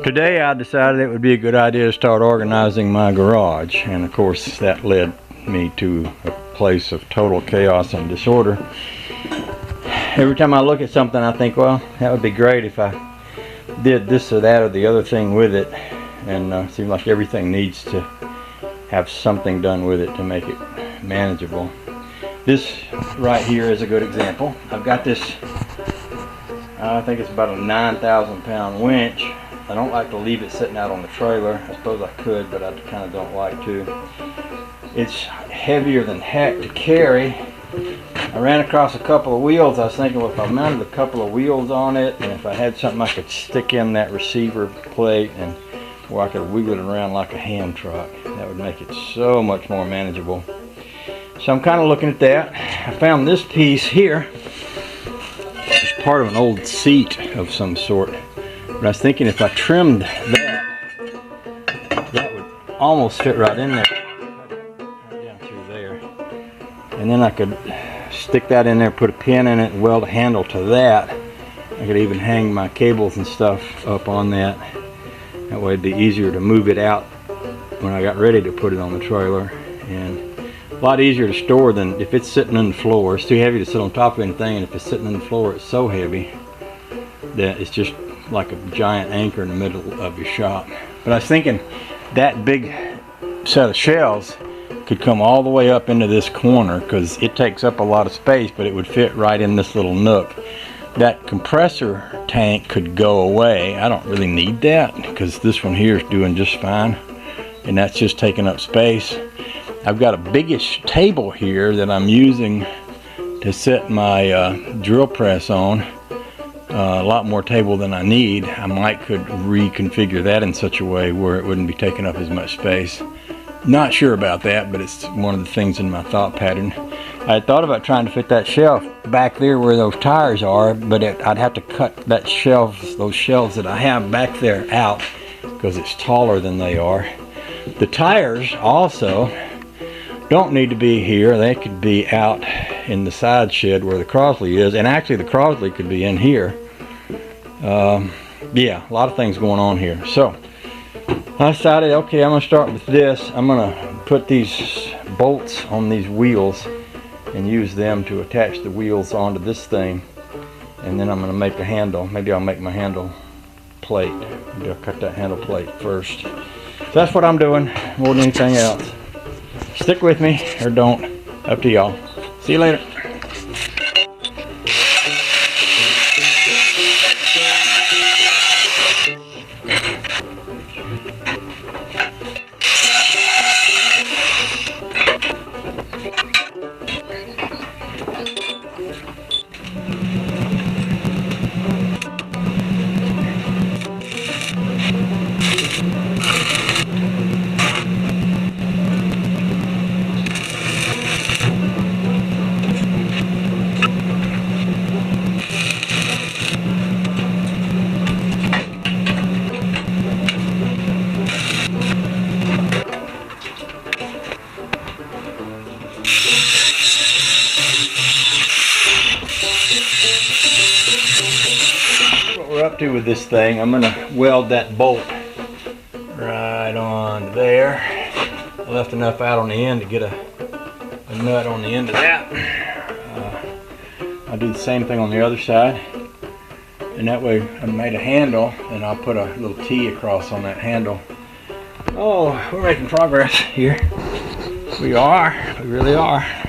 Today I decided it would be a good idea to start organizing my garage, and of course that led me to a place of total chaos and disorder. Every time I look at something I think, well, that would be great if I did this or that or the other thing with it, and it seems like everything needs to have something done with it to make it manageable. This right here is a good example. I've got this, I think it's about a 9,000 pound winch. I don't like to leave it sitting out on the trailer. I suppose I could, but I kind of don't like to. It's heavier than heck to carry. I ran across a couple of wheels. I was thinking, well, if I mounted a couple of wheels on it, and if I had something I could stick in that receiver plate and where I could wiggle it around like a hand truck, that would make it so much more manageable. So I'm kind of looking at that. I found this piece here. It's part of an old seat of some sort. But I was thinking if I trimmed that, that would almost fit right in there. Right down through there. And then I could stick that in there, put a pin in it, and weld a handle to that. I could even hang my cables and stuff up on that. That way it'd be easier to move it out when I got ready to put it on the trailer. And a lot easier to store than if it's sitting on the floor. It's too heavy to sit on top of anything, and if it's sitting on the floor, it's so heavy that it's just like a giant anchor in the middle of your shop. But I was thinking that big set of shelves could come all the way up into this corner because it takes up a lot of space, but it would fit right in this little nook. That compressor tank could go away. I don't really need that because this one here is doing just fine, and that's just taking up space. I've got a biggish table here that I'm using to set my drill press on. A lot more table than I need. I might could reconfigure that in such a way where it wouldn't be taking up as much space. Not sure about that, but it's one of the things in my thought pattern. I had thought about trying to fit that shelf back there where those tires are, but I'd have to cut that those shelves that I have back there out because it's taller than they are. The tires also don't need to be here. They could be out in the side shed where the Crosley is, and actually the Crosley could be in here. Yeah, a lot of things going on here. So I decided, okay, I'm going to start with this. I'm going to put these bolts on these wheels and use them to attach the wheels onto this thing, and then I'm going to make a handle. Maybe I'll make my handle plate. Maybe I'll cut that handle plate first. So that's what I'm doing more than anything else. Stick with me or don't. Up to y'all. See you later. What we're up to with this thing, I'm going to weld that bolt right on there. I left enough out on the end to get a nut on the end of that. I'll do the same thing on the other side, and that way I made a handle, and I'll put a little T across on that handle. Oh, we're making progress here. We really are.